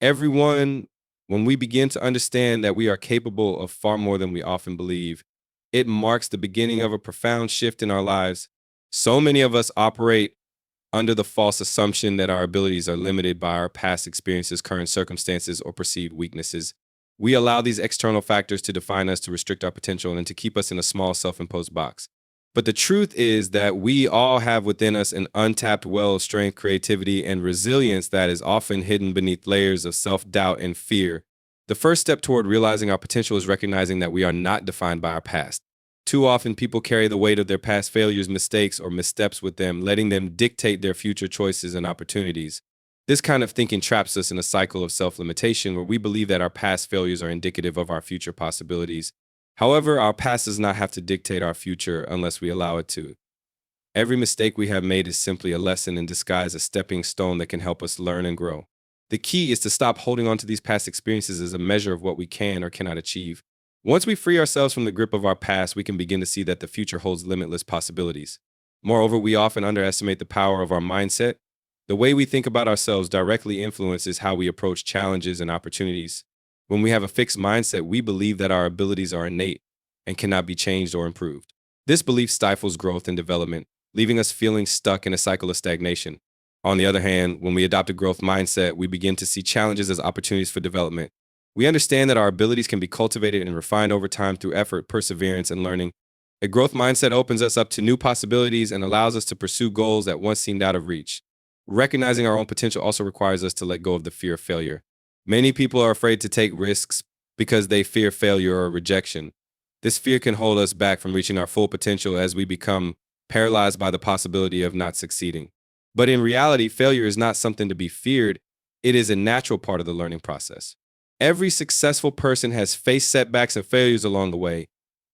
Everyone, when we begin to understand that we are capable of far more than we often believe, it marks the beginning of a profound shift in our lives. So many of us operate under the false assumption that our abilities are limited by our past experiences, current circumstances, or perceived weaknesses. We allow these external factors to define us, to restrict our potential, and to keep us in a small self imposed box. But the truth is that we all have within us an untapped well of strength, creativity, and resilience that is often hidden beneath layers of self doubt and fear. The first step toward realizing our potential is recognizing that we are not defined by our past. Too often, people carry the weight of their past failures, mistakes, or missteps with them, letting them dictate their future choices and opportunities. This kind of thinking traps us in a cycle of self limitation where we believe that our past failures are indicative of our future possibilities. However, our past does not have to dictate our future unless we allow it to. Every mistake we have made is simply a lesson in disguise, a stepping stone that can help us learn and grow. The key is to stop holding on to these past experiences as a measure of what we can or cannot achieve. Once we free ourselves from the grip of our past, we can begin to see that the future holds limitless possibilities. Moreover, we often underestimate the power of our mindset. The way we think about ourselves directly influences how we approach challenges and opportunities. When we have a fixed mindset, we believe that our abilities are innate and cannot be changed or improved. This belief stifles growth and development, leaving us feeling stuck in a cycle of stagnation. On the other hand, when we adopt a growth mindset, we begin to see challenges as opportunities for development. We understand that our abilities can be cultivated and refined over time through effort, perseverance, and learning. A growth mindset opens us up to new possibilities and allows us to pursue goals that once seemed out of reach. Recognizing our own potential also requires us to let go of the fear of failure. Many people are afraid to take risks because they fear failure or rejection. This fear can hold us back from reaching our full potential as we become paralyzed by the possibility of not succeeding. But in reality, failure is not something to be feared. It is a natural part of the learning process. Every successful person has faced setbacks and failures along the way.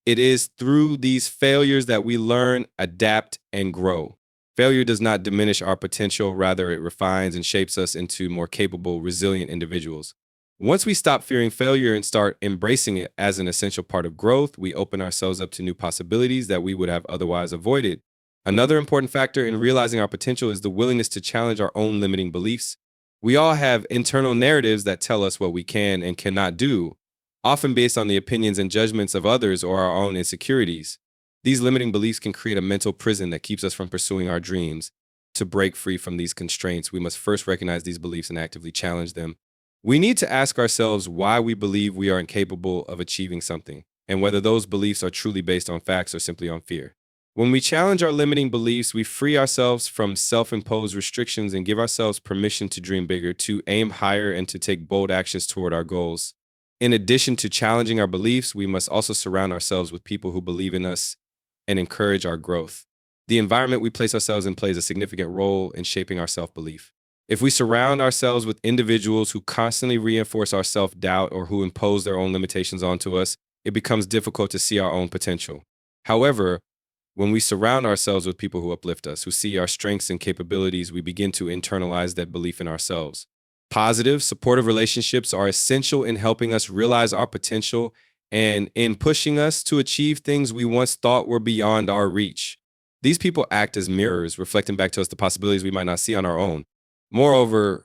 It is through these failures that we learn, adapt, and grow. Failure does not diminish our potential, rather, it refines and shapes us into more capable, resilient individuals. Once we stop fearing failure and start embracing it as an essential part of growth, we open ourselves up to new possibilities that we would have otherwise avoided. Another important factor in realizing our potential is the willingness to challenge our own limiting beliefs. We all have internal narratives that tell us what we can and cannot do, often based on the opinions and judgments of others or our own insecurities. These limiting beliefs can create a mental prison that keeps us from pursuing our dreams. To break free from these constraints, we must first recognize these beliefs and actively challenge them. We need to ask ourselves why we believe we are incapable of achieving something, and whether those beliefs are truly based on facts or simply on fear. When we challenge our limiting beliefs, we free ourselves from self-imposed restrictions and give ourselves permission to dream bigger, to aim higher, and to take bold actions toward our goals. In addition to challenging our beliefs, we must also surround ourselves with people who believe in us and encourage our growth. The environment we place ourselves in plays a significant role in shaping our self-belief. If we surround ourselves with individuals who constantly reinforce our self-doubt or who impose their own limitations onto us, it becomes difficult to see our own potential. However, when we surround ourselves with people who uplift us, who see our strengths and capabilities, we begin to internalize that belief in ourselves. Positive, supportive relationships are essential in helping us realize our potential and in pushing us to achieve things we once thought were beyond our reach. These people act as mirrors, reflecting back to us the possibilities we might not see on our own. Moreover,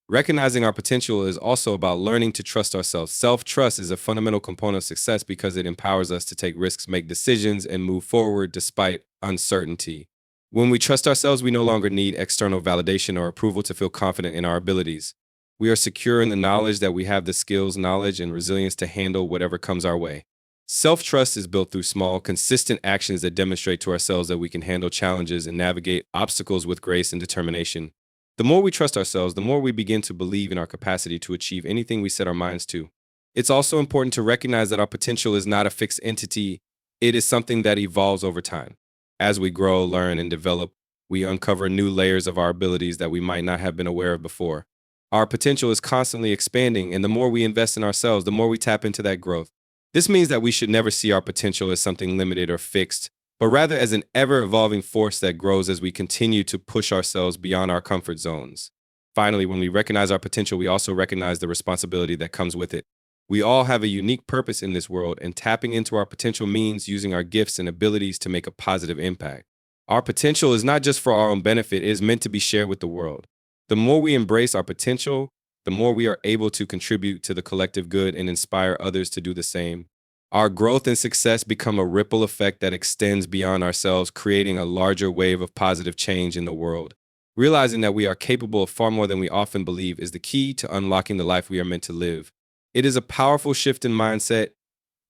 recognizing our potential is also about learning to trust ourselves. Self-trust is a fundamental component of success because it empowers us to take risks, make decisions, and move forward despite uncertainty. When we trust ourselves, we no longer need external validation or approval to feel confident in our abilities. We are secure in the knowledge that we have the skills, knowledge, and resilience to handle whatever comes our way. Self-trust is built through small, consistent actions that demonstrate to ourselves that we can handle challenges and navigate obstacles with grace and determination. The more we trust ourselves, the more we begin to believe in our capacity to achieve anything we set our minds to. It's also important to recognize that our potential is not a fixed entity. It is something that evolves over time. As we grow, learn, and develop, we uncover new layers of our abilities that we might not have been aware of before. Our potential is constantly expanding, and the more we invest in ourselves, the more we tap into that growth. This means that we should never see our potential as something limited or fixed, but rather as an ever-evolving force that grows as we continue to push ourselves beyond our comfort zones. Finally, when we recognize our potential, we also recognize the responsibility that comes with it. We all have a unique purpose in this world, and tapping into our potential means using our gifts and abilities to make a positive impact. Our potential is not just for our own benefit, it is meant to be shared with the world. The more we embrace our potential, the more we are able to contribute to the collective good and inspire others to do the same. Our growth and success become a ripple effect that extends beyond ourselves, creating a larger wave of positive change in the world. Realizing that we are capable of far more than we often believe is the key to unlocking the life we are meant to live. It is a powerful shift in mindset,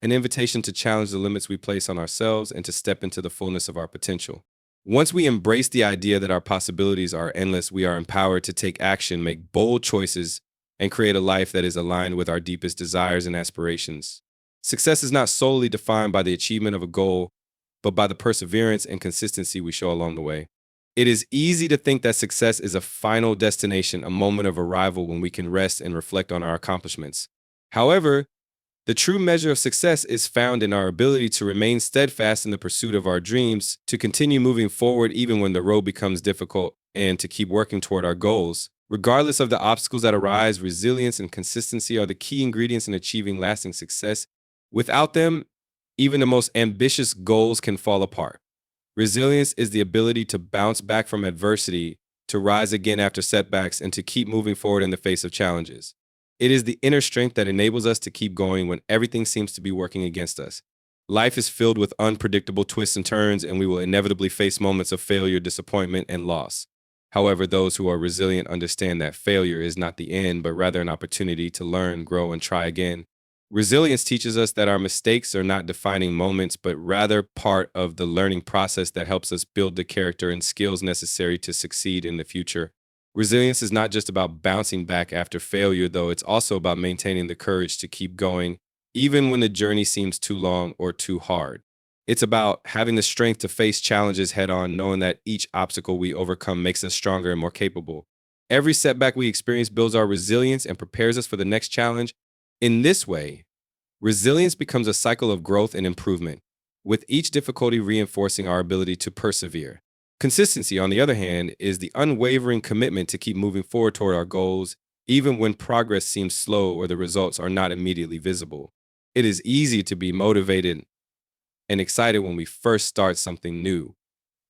an invitation to challenge the limits we place on ourselves and to step into the fullness of our potential. Once we embrace the idea that our possibilities are endless, we are empowered to take action, make bold choices, and create a life that is aligned with our deepest desires and aspirations. Success is not solely defined by the achievement of a goal, but by the perseverance and consistency we show along the way. It is easy to think that success is a final destination, a moment of arrival when we can rest and reflect on our accomplishments. However, the true measure of success is found in our ability to remain steadfast in the pursuit of our dreams, to continue moving forward even when the road becomes difficult, and to keep working toward our goals. Regardless of the obstacles that arise, resilience and consistency are the key ingredients in achieving lasting success. Without them, even the most ambitious goals can fall apart. Resilience is the ability to bounce back from adversity, to rise again after setbacks, and to keep moving forward in the face of challenges. It is the inner strength that enables us to keep going when everything seems to be working against us. Life is filled with unpredictable twists and turns, and we will inevitably face moments of failure, disappointment, and loss. However, those who are resilient understand that failure is not the end, but rather an opportunity to learn, grow, and try again. Resilience teaches us that our mistakes are not defining moments, but rather part of the learning process that helps us build the character and skills necessary to succeed in the future. Resilience is not just about bouncing back after failure, though. It's also about maintaining the courage to keep going, even when the journey seems too long or too hard. It's about having the strength to face challenges head on, knowing that each obstacle we overcome makes us stronger and more capable. Every setback we experience builds our resilience and prepares us for the next challenge. In this way, resilience becomes a cycle of growth and improvement, with each difficulty reinforcing our ability to persevere. Consistency, on the other hand, is the unwavering commitment to keep moving forward toward our goals, even when progress seems slow or the results are not immediately visible. It is easy to be motivated and excited when we first start something new.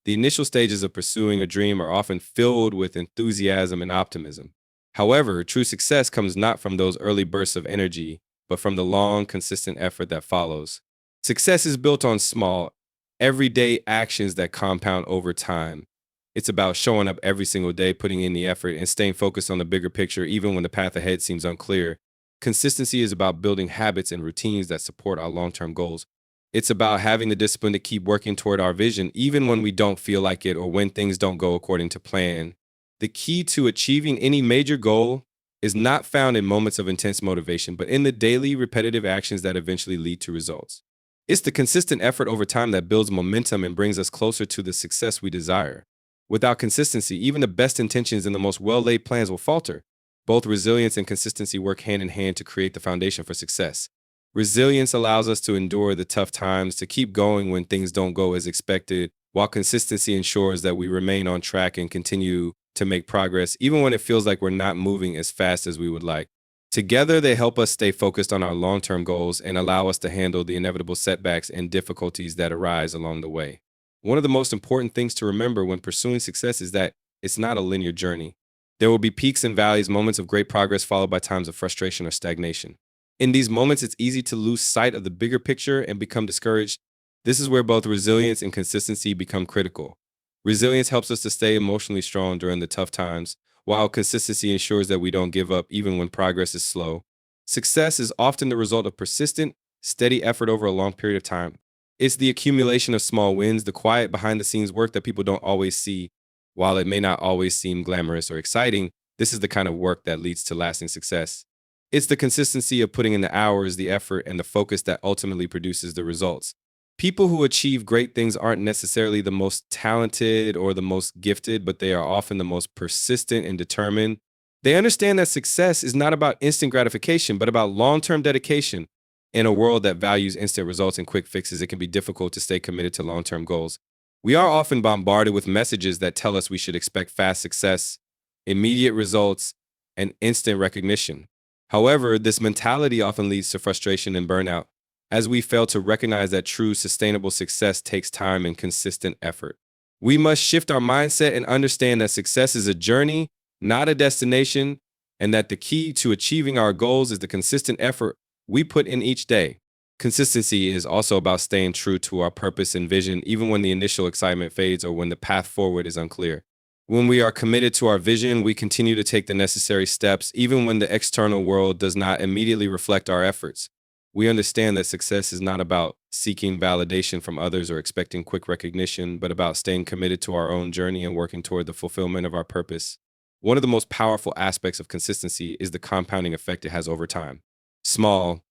The initial stages of pursuing a dream are often filled with enthusiasm and optimism. However, true success comes not from those early bursts of energy, but from the long, consistent effort that follows. Success is built on small, everyday actions that compound over time. It's about showing up every single day, putting in the effort, and staying focused on the bigger picture, even when the path ahead seems unclear. Consistency is about building habits and routines that support our long-term goals. It's about having the discipline to keep working toward our vision, even when we don't feel like it or when things don't go according to plan. The key to achieving any major goal is not found in moments of intense motivation, but in the daily, repetitive actions that eventually lead to results. It's the consistent effort over time that builds momentum and brings us closer to the success we desire. Without consistency, even the best intentions and the most well-laid plans will falter. Both resilience and consistency work hand in hand to create the foundation for success. Resilience allows us to endure the tough times, to keep going when things don't go as expected, while consistency ensures that we remain on track and continue to make progress, even when it feels like we're not moving as fast as we would like. Together, they help us stay focused on our long-term goals and allow us to handle the inevitable setbacks and difficulties that arise along the way. One of the most important things to remember when pursuing success is that it's not a linear journey. There will be peaks and valleys, moments of great progress followed by times of frustration or stagnation. In these moments, it's easy to lose sight of the bigger picture and become discouraged. This is where both resilience and consistency become critical. Resilience helps us to stay emotionally strong during the tough times, while consistency ensures that we don't give up even when progress is slow. Success is often the result of persistent, steady effort over a long period of time. It's the accumulation of small wins, the quiet behind-the-scenes work that people don't always see. While it may not always seem glamorous or exciting, this is the kind of work that leads to lasting success. It's the consistency of putting in the hours, the effort, and the focus that ultimately produces the results. People who achieve great things aren't necessarily the most talented or the most gifted, but they are often the most persistent and determined. They understand that success is not about instant gratification, but about long-term dedication. In a world that values instant results and quick fixes, it can be difficult to stay committed to long-term goals. We are often bombarded with messages that tell us we should expect fast success, immediate results, and instant recognition. However, this mentality often leads to frustration and burnout, as we fail to recognize that true sustainable success takes time and consistent effort. We must shift our mindset and understand that success is a journey, not a destination. and that the key to achieving our goals is the consistent effort we put in each day. Consistency is also about staying true to our purpose and vision, even when the initial excitement fades or when the path forward is unclear. When we are committed to our vision, we continue to take the necessary steps, even when the external world does not immediately reflect our efforts. We understand that success is not about seeking validation from others or expecting quick recognition, but about staying committed to our own journey and working toward the fulfillment of our purpose. One of the most powerful aspects of consistency is the compounding effect it has over time. Small,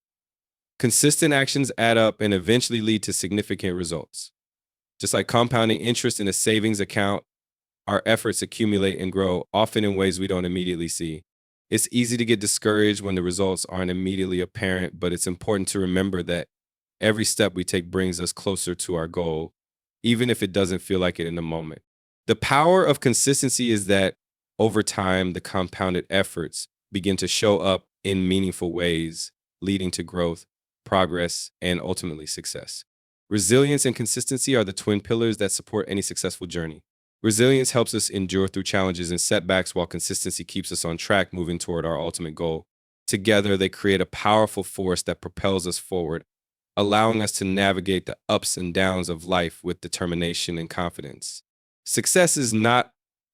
consistent actions add up and eventually lead to significant results. Just like compounding interest in a savings account, our efforts accumulate and grow, often in ways we don't immediately see. It's easy to get discouraged when the results aren't immediately apparent, but it's important to remember that every step we take brings us closer to our goal, even if it doesn't feel like it in the moment. The power of consistency is that over time, the compounded efforts begin to show up in meaningful ways, leading to growth, progress, and ultimately success. Resilience and consistency are the twin pillars that support any successful journey. Resilience helps us endure through challenges and setbacks, while consistency keeps us on track, moving toward our ultimate goal. Together, they create a powerful force that propels us forward, allowing us to navigate the ups and downs of life with determination and confidence. Success is not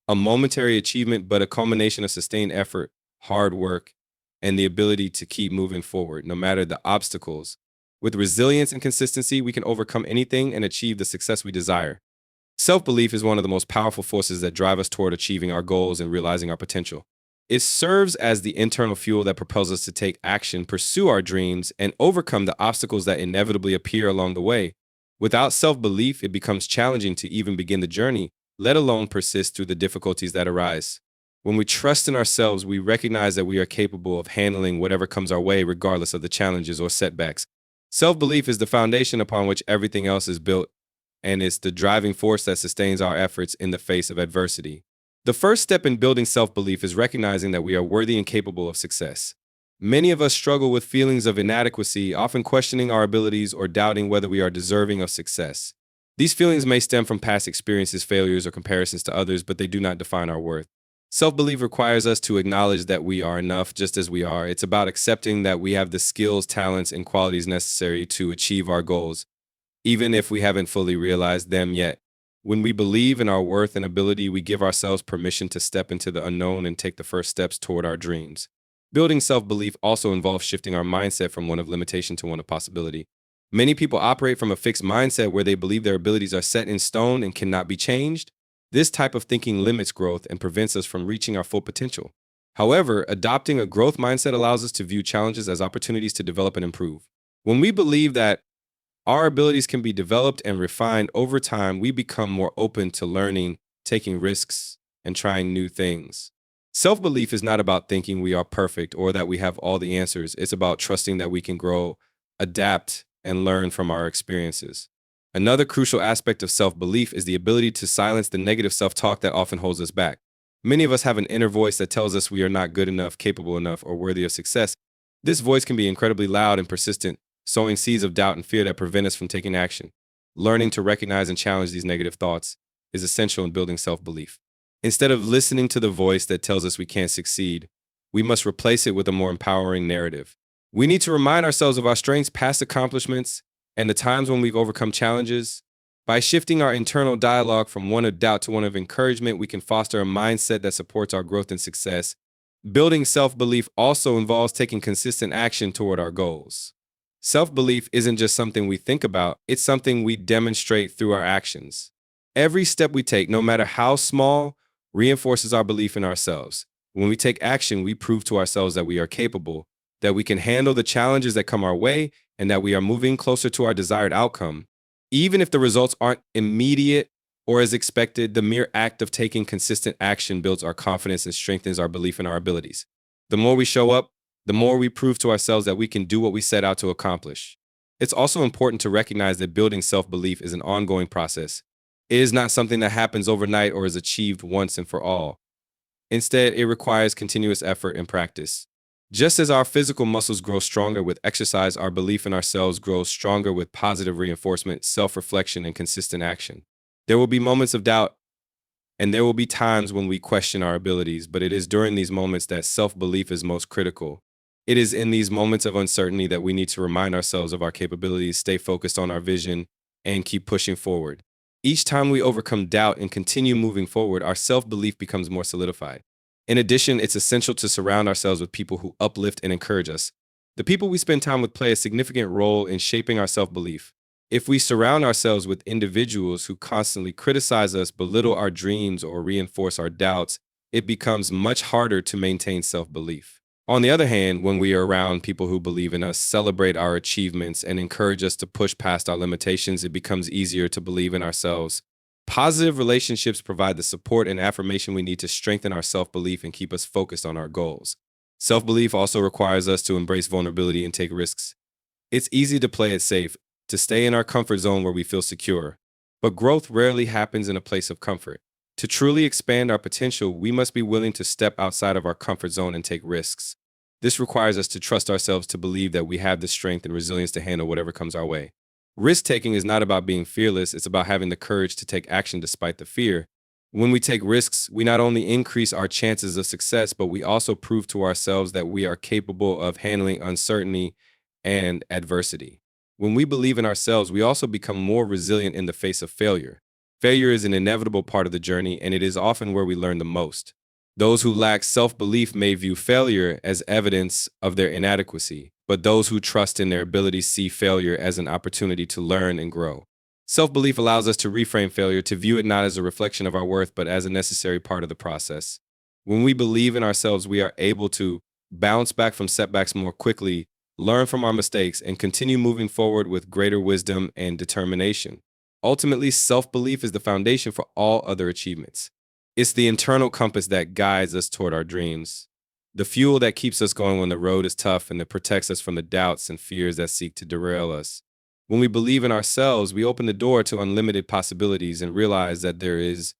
a momentary achievement, but a culmination of sustained effort, hard work, and the ability to keep moving forward, no matter the obstacles. With resilience and consistency, we can overcome anything and achieve the success we desire. Self-belief is one of the most powerful forces that drive us toward achieving our goals and realizing our potential. It serves as the internal fuel that propels us to take action, pursue our dreams, and overcome the obstacles that inevitably appear along the way. Without self-belief, it becomes challenging to even begin the journey, let alone persist through the difficulties that arise. When we trust in ourselves, we recognize that we are capable of handling whatever comes our way, regardless of the challenges or setbacks. Self-belief is the foundation upon which everything else is built, and it's the driving force that sustains our efforts in the face of adversity. The first step in building self-belief is recognizing that we are worthy and capable of success. Many of us struggle with feelings of inadequacy, often questioning our abilities or doubting whether we are deserving of success. These feelings may stem from past experiences, failures, or comparisons to others, but they do not define our worth. Self-belief requires us to acknowledge that we are enough just as we are. It's about accepting that we have the skills, talents, and qualities necessary to achieve our goals, even if we haven't fully realized them yet. When we believe in our worth and ability, we give ourselves permission to step into the unknown and take the first steps toward our dreams. Building self-belief also involves shifting our mindset from one of limitation to one of possibility. Many people operate from a fixed mindset where they believe their abilities are set in stone and cannot be changed. This type of thinking limits growth and prevents us from reaching our full potential. However, adopting a growth mindset allows us to view challenges as opportunities to develop and improve. When we believe that our abilities can be developed and refined over time, we become more open to learning, taking risks, and trying new things. Self-belief is not about thinking we are perfect or that we have all the answers. It's about trusting that we can grow, adapt, and learn from our experiences. Another crucial aspect of self-belief is the ability to silence the negative self-talk that often holds us back. Many of us have an inner voice that tells us we are not good enough, capable enough, or worthy of success. This voice can be incredibly loud and persistent, sowing seeds of doubt and fear that prevent us from taking action. Learning to recognize and challenge these negative thoughts is essential in building self-belief. Instead of listening to the voice that tells us we can't succeed, we must replace it with a more empowering narrative. We need to remind ourselves of our strengths, past accomplishments, and the times when we've overcome challenges. By shifting our internal dialogue from one of doubt to one of encouragement, we can foster a mindset that supports our growth and success. Building self-belief also involves taking consistent action toward our goals. Self-belief isn't just something we think about, it's something we demonstrate through our actions. Every step we take, no matter how small, reinforces our belief in ourselves. When we take action, we prove to ourselves that we are capable, that we can handle the challenges that come our way, and that we are moving closer to our desired outcome. Even if the results aren't immediate or as expected, the mere act of taking consistent action builds our confidence and strengthens our belief in our abilities. The more we show up, the more we prove to ourselves that we can do what we set out to accomplish. It's also important to recognize that building self-belief is an ongoing process. It is not something that happens overnight or is achieved once and for all. Instead, it requires continuous effort and practice. Just as our physical muscles grow stronger with exercise, our belief in ourselves grows stronger with positive reinforcement, self-reflection, and consistent action. There will be moments of doubt, And there will be times when we question our abilities, but it is during these moments that self-belief is most critical. It is in these moments of uncertainty that we need to remind ourselves of our capabilities, stay focused on our vision, and keep pushing forward. Each time we overcome doubt and continue moving forward, our self-belief becomes more solidified. In addition, it's essential to surround ourselves with people who uplift and encourage us. The people we spend time with play a significant role in shaping our self-belief. If we surround ourselves with individuals who constantly criticize us, belittle our dreams, or reinforce our doubts, it becomes much harder to maintain self-belief. On the other hand, when we are around people who believe in us, celebrate our achievements, and encourage us to push past our limitations, it becomes easier to believe in ourselves. Positive relationships provide the support and affirmation we need to strengthen our self-belief and keep us focused on our goals. Self-belief also requires us to embrace vulnerability and take risks. It's easy to play it safe, to stay in our comfort zone where we feel secure. But growth rarely happens in a place of comfort. To truly expand our potential, we must be willing to step outside of our comfort zone and take risks. This requires us to trust ourselves, to believe that we have the strength and resilience to handle whatever comes our way. Risk-taking is not about being fearless, it's about having the courage to take action despite the fear. When we take risks, we not only increase our chances of success, but we also prove to ourselves that we are capable of handling uncertainty and adversity. When we believe in ourselves, we also become more resilient in the face of failure. Failure is an inevitable part of the journey, and it is often where we learn the most. Those who lack self-belief may view failure as evidence of their inadequacy, but those who trust in their abilities see failure as an opportunity to learn and grow. Self-belief allows us to reframe failure, to view it not as a reflection of our worth, but as a necessary part of the process. When we believe in ourselves, we are able to bounce back from setbacks more quickly, learn from our mistakes, and continue moving forward with greater wisdom and determination. Ultimately, self-belief is the foundation for all other achievements. It's the internal compass that guides us toward our dreams, the fuel that keeps us going when the road is tough, and that protects us from the doubts and fears that seek to derail us. When we believe in ourselves, we open the door to unlimited possibilities and realize that there is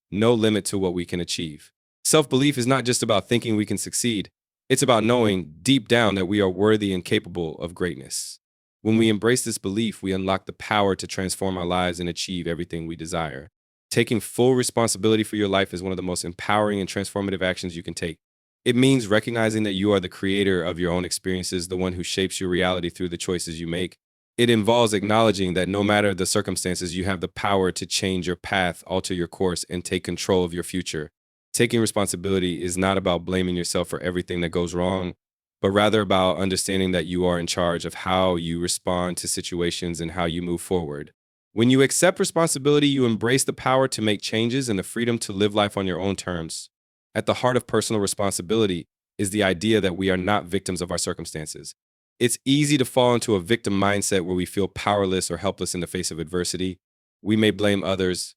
no limit to what we can achieve. Self-belief is not just about thinking we can succeed. It's about knowing deep down that we are worthy and capable of greatness. When we embrace this belief, we unlock the power to transform our lives and achieve everything we desire. Taking full responsibility for your life is one of the most empowering and transformative actions you can take. It means recognizing that you are the creator of your own experiences, the one who shapes your reality through the choices you make. It involves acknowledging that no matter the circumstances, you have the power to change your path, alter your course, and take control of your future. Taking responsibility is not about blaming yourself for everything that goes wrong, but rather about understanding that you are in charge of how you respond to situations and how you move forward. When you accept responsibility, you embrace the power to make changes and the freedom to live life on your own terms. At the heart of personal responsibility is the idea that we are not victims of our circumstances. It's easy to fall into a victim mindset where we feel powerless or helpless in the face of adversity. We may blame others,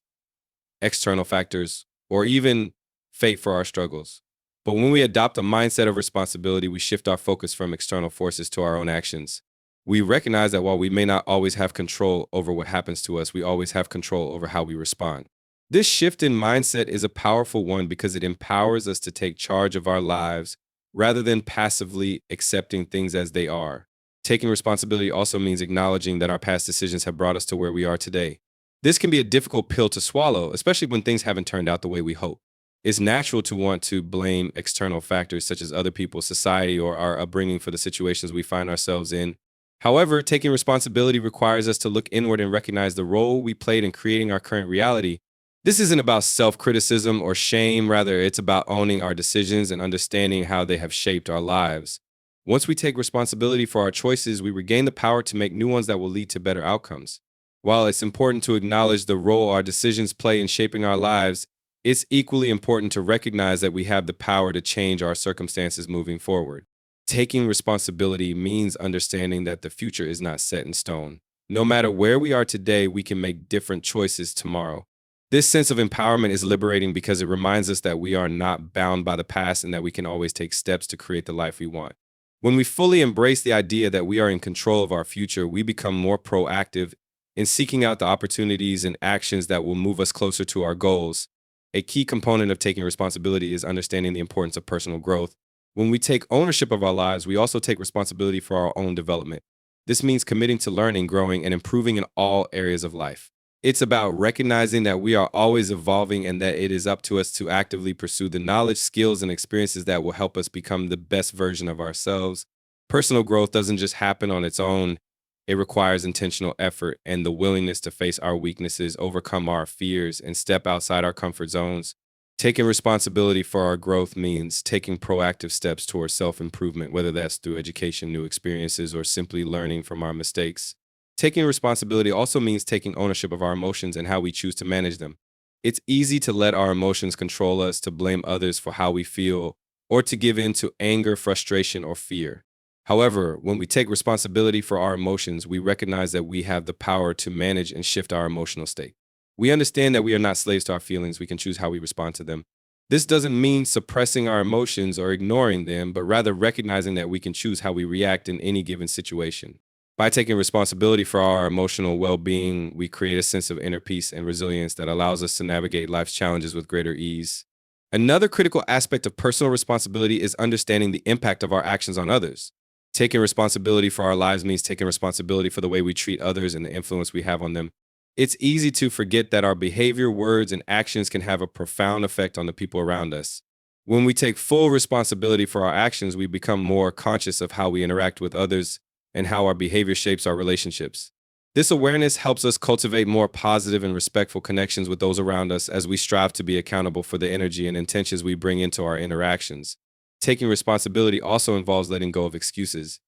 external factors, or even fate for our struggles. But when we adopt a mindset of responsibility, we shift our focus from external forces to our own actions. We recognize that while we may not always have control over what happens to us, we always have control over how we respond. This shift in mindset is a powerful one because it empowers us to take charge of our lives rather than passively accepting things as they are. Taking responsibility also means acknowledging that our past decisions have brought us to where we are today. This can be a difficult pill to swallow, especially when things haven't turned out the way we hope. It's natural to want to blame external factors such as other people, society, or our upbringing for the situations we find ourselves in. However, taking responsibility requires us to look inward and recognize the role we played in creating our current reality. This isn't about self-criticism or shame, rather, it's about owning our decisions and understanding how they have shaped our lives. Once we take responsibility for our choices, we regain the power to make new ones that will lead to better outcomes. While it's important to acknowledge the role our decisions play in shaping our lives, it's equally important to recognize that we have the power to change our circumstances moving forward. Taking responsibility means understanding that the future is not set in stone. No matter where we are today, we can make different choices tomorrow. This sense of empowerment is liberating because it reminds us that we are not bound by the past and that we can always take steps to create the life we want. When we fully embrace the idea that we are in control of our future, we become more proactive in seeking out the opportunities and actions that will move us closer to our goals. A key component of taking responsibility is understanding the importance of personal growth. When we take ownership of our lives, we also take responsibility for our own development. This means committing to learning, growing, and improving in all areas of life. It's about recognizing that we are always evolving and that it is up to us to actively pursue the knowledge, skills, and experiences that will help us become the best version of ourselves. Personal growth doesn't just happen on its own. It requires intentional effort and the willingness to face our weaknesses, overcome our fears, and step outside our comfort zones. Taking responsibility for our growth means taking proactive steps towards self improvement, whether that's through education, new experiences, or simply learning from our mistakes. Taking responsibility also means taking ownership of our emotions and how we choose to manage them. It's easy to let our emotions control us, to blame others for how we feel, or to give in to anger, frustration, or fear. However, when we take responsibility for our emotions, we recognize that we have the power to manage and shift our emotional state. We understand that we are not slaves to our feelings, we can choose how we respond to them. This doesn't mean suppressing our emotions or ignoring them, but rather recognizing that we can choose how we react in any given situation. By taking responsibility for our emotional well being, we create a sense of inner peace and resilience that allows us to navigate life's challenges with greater ease. Another critical aspect of personal responsibility is understanding the impact of our actions on others. Taking responsibility for our lives means taking responsibility for the way we treat others and the influence we have on them. It's easy to forget that our behavior, words, and actions can have a profound effect on the people around us. When we take full responsibility for our actions, we become more conscious of how we interact with others and how our behavior shapes our relationships. This awareness helps us cultivate more positive and respectful connections with those around us as we strive to be accountable for the energy and intentions we bring into our interactions. Taking responsibility also involves letting go of excuses.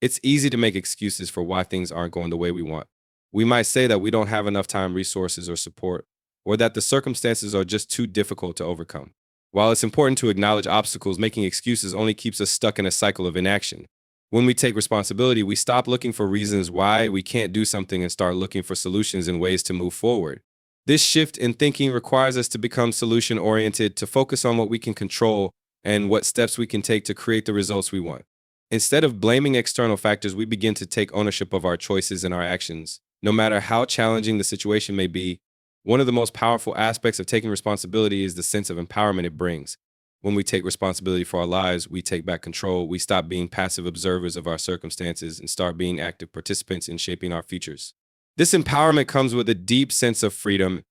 It's easy to make excuses for why things aren't going the way we want. We might say that we don't have enough time, resources, or support, or that the circumstances are just too difficult to overcome. While it's important to acknowledge obstacles, making excuses only keeps us stuck in a cycle of inaction. When we take responsibility, we stop looking for reasons why we can't do something and start looking for solutions and ways to move forward. This shift in thinking requires us to become solution-oriented, to focus on what we can control and what steps we can take to create the results we want. Instead of blaming external factors, we begin to take ownership of our choices and our actions. No matter how challenging the situation may be, one of the most powerful aspects of taking responsibility is the sense of empowerment it brings. When we take responsibility for our lives, we take back control. We stop being passive observers of our circumstances and start being active participants in shaping our futures. This empowerment comes with a deep sense of freedom,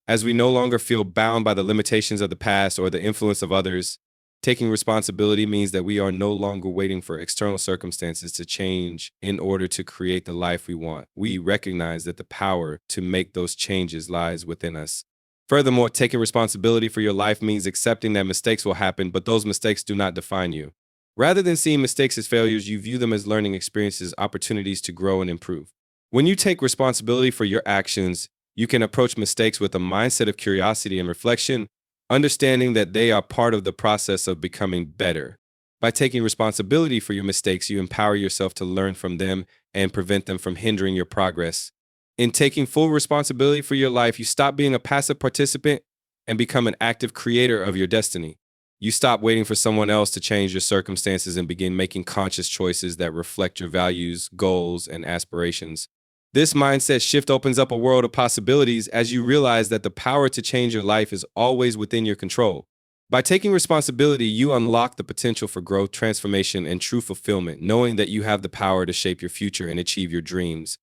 as we no longer feel bound by the limitations of the past or the influence of others. Taking responsibility means that we are no longer waiting for external circumstances to change in order to create the life we want. We recognize that the power to make those changes lies within us. Furthermore, taking responsibility for your life means accepting that mistakes will happen, but those mistakes do not define you. Rather than seeing mistakes as failures, you view them as learning experiences, opportunities to grow and improve. When you take responsibility for your actions, you can approach mistakes with a mindset of curiosity and reflection, understanding that they are part of the process of becoming better. By taking responsibility for your mistakes, you empower yourself to learn from them and prevent them from hindering your progress. In taking full responsibility for your life, you stop being a passive participant and become an active creator of your destiny. You stop waiting for someone else to change your circumstances and begin making conscious choices that reflect your values, goals, and aspirations. This mindset shift opens up a world of possibilities as you realize that the power to change your life is always within your control. By taking responsibility, you unlock the potential for growth, transformation, and true fulfillment, knowing that you have the power to shape your future and achieve your dreams.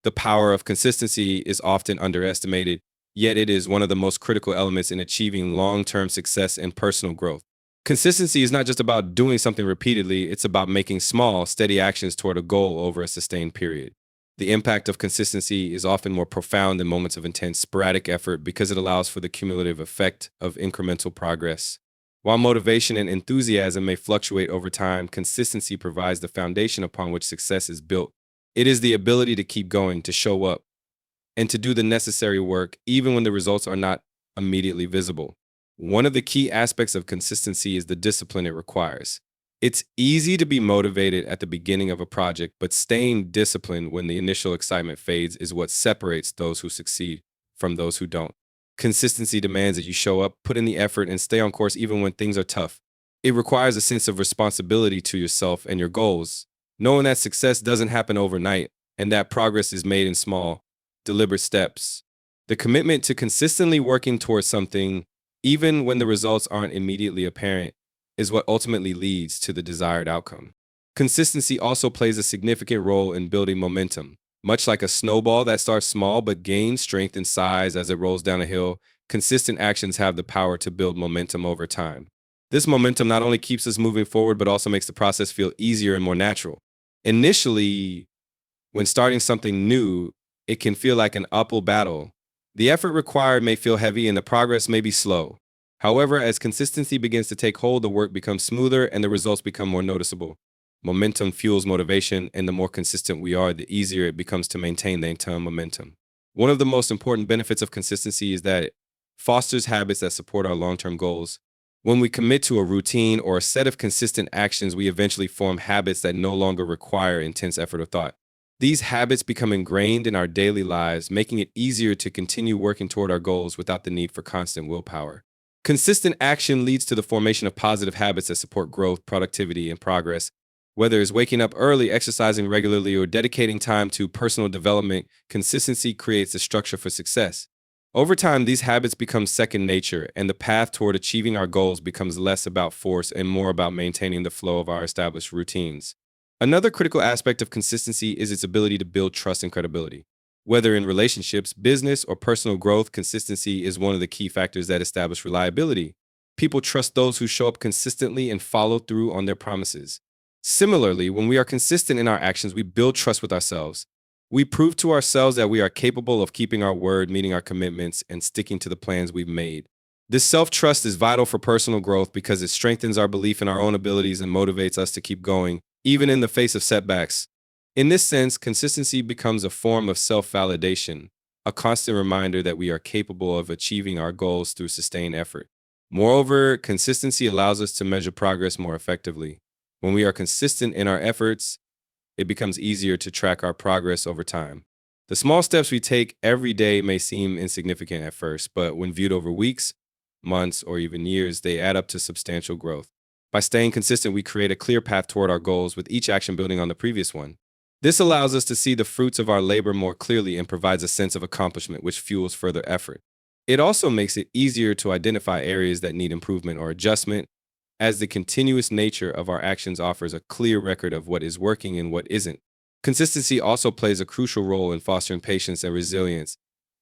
The power of consistency is often underestimated, yet it is one of the most critical elements in achieving long-term success and personal growth. Consistency is not just about doing something repeatedly, it's about making small, steady actions toward a goal over a sustained period. The impact of consistency is often more profound than moments of intense, sporadic effort because it allows for the cumulative effect of incremental progress. While motivation and enthusiasm may fluctuate over time, consistency provides the foundation upon which success is built. It is the ability to keep going, to show up, and to do the necessary work even when the results are not immediately visible. One of the key aspects of consistency is the discipline it requires. It's easy to be motivated at the beginning of a project, but staying disciplined when the initial excitement fades is what separates those who succeed from those who don't. Consistency demands that you show up, put in the effort, and stay on course even when things are tough. It requires a sense of responsibility to yourself and your goals, knowing that success doesn't happen overnight and that progress is made in small, deliberate steps. The commitment to consistently working towards something, even when the results aren't immediately apparent, is what ultimately leads to the desired outcome. Consistency also plays a significant role in building momentum. Much like a snowball that starts small but gains strength and size as it rolls down a hill, consistent actions have the power to build momentum over time. This momentum not only keeps us moving forward, but also makes the process feel easier and more natural. Initially, when starting something new, it can feel like an uphill battle. The effort required may feel heavy and the progress may be slow. However, as consistency begins to take hold, the work becomes smoother and the results become more noticeable. Momentum fuels motivation, and the more consistent we are, the easier it becomes to maintain the interim momentum. One of the most important benefits of consistency is that it fosters habits that support our long-term goals. When we commit to a routine or a set of consistent actions, we eventually form habits that no longer require intense effort or thought. These habits become ingrained in our daily lives, making it easier to continue working toward our goals without the need for constant willpower. Consistent action leads to the formation of positive habits that support growth, productivity, and progress. Whether it's waking up early, exercising regularly, or dedicating time to personal development, consistency creates a structure for success. Over time, these habits become second nature, and the path toward achieving our goals becomes less about force and more about maintaining the flow of our established routines. Another critical aspect of consistency is its ability to build trust and credibility. Whether in relationships, business, or personal growth, consistency is one of the key factors that establish reliability. People trust those who show up consistently and follow through on their promises. Similarly, when we are consistent in our actions, we build trust with ourselves. We prove to ourselves that we are capable of keeping our word, meeting our commitments, and sticking to the plans we've made. This self-trust is vital for personal growth because it strengthens our belief in our own abilities and motivates us to keep going, even in the face of setbacks. In this sense, consistency becomes a form of self-validation, a constant reminder that we are capable of achieving our goals through sustained effort. Moreover, consistency allows us to measure progress more effectively. When we are consistent in our efforts, it becomes easier to track our progress over time. The small steps we take every day may seem insignificant at first, but when viewed over weeks, months, or even years, they add up to substantial growth. By staying consistent, we create a clear path toward our goals, with each action building on the previous one. This allows us to see the fruits of our labor more clearly and provides a sense of accomplishment, which fuels further effort. It also makes it easier to identify areas that need improvement or adjustment, as the continuous nature of our actions offers a clear record of what is working and what isn't. Consistency also plays a crucial role in fostering patience and resilience.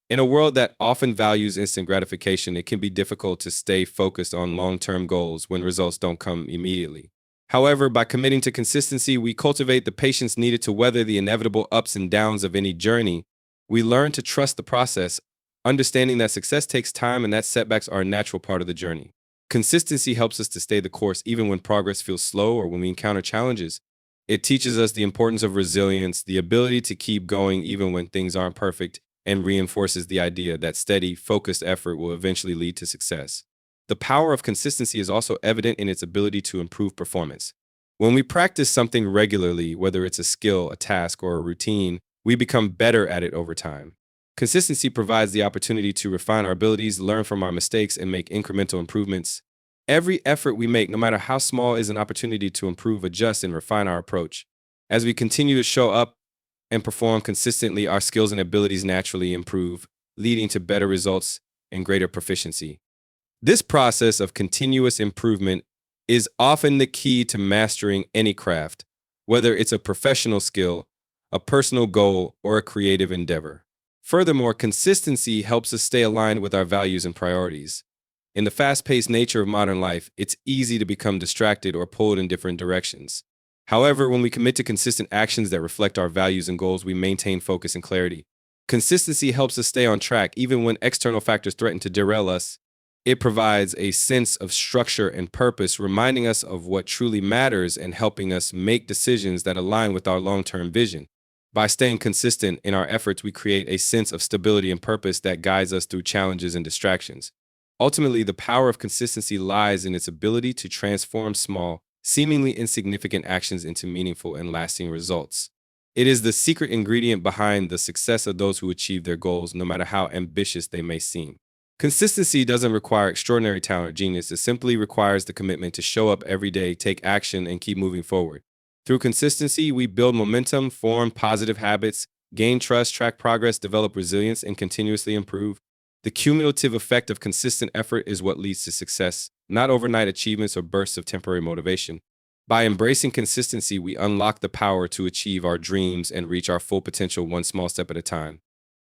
In a world that often values instant gratification, it can be difficult to stay focused on long-term goals when results don't come immediately. However, by committing to consistency, we cultivate the patience needed to weather the inevitable ups and downs of any journey. We learn to trust the process, understanding that success takes time and that setbacks are a natural part of the journey. Consistency helps us to stay the course even when progress feels slow or when we encounter challenges. It teaches us the importance of resilience, the ability to keep going even when things aren't perfect, and reinforces the idea that steady, focused effort will eventually lead to success. The power of consistency is also evident in its ability to improve performance. When we practice something regularly, whether it's a skill, a task, or a routine, we become better at it over time. Consistency provides the opportunity to refine our abilities, learn from our mistakes, and make incremental improvements. Every effort we make, no matter how small, is an opportunity to improve, adjust, and refine our approach. As we continue to show up and perform consistently, our skills and abilities naturally improve, leading to better results and greater proficiency. This process of continuous improvement is often the key to mastering any craft, whether it's a professional skill, a personal goal, or a creative endeavor. Furthermore, consistency helps us stay aligned with our values and priorities. In the fast-paced nature of modern life, it's easy to become distracted or pulled in different directions. However, when we commit to consistent actions that reflect our values and goals, we maintain focus and clarity. Consistency helps us stay on track even when external factors threaten to derail us. It provides a sense of structure and purpose, reminding us of what truly matters and helping us make decisions that align with our long-term vision. By staying consistent in our efforts, we create a sense of stability and purpose that guides us through challenges and distractions. Ultimately, the power of consistency lies in its ability to transform small, seemingly insignificant actions into meaningful and lasting results. It is the secret ingredient behind the success of those who achieve their goals, no matter how ambitious they may seem. Consistency doesn't require extraordinary talent or genius. It simply requires the commitment to show up every day, take action, and keep moving forward. Through consistency, we build momentum, form positive habits, gain trust, track progress, develop resilience, and continuously improve. The cumulative effect of consistent effort is what leads to success, not overnight achievements or bursts of temporary motivation. By embracing consistency, we unlock the power to achieve our dreams and reach our full potential one small step at a time.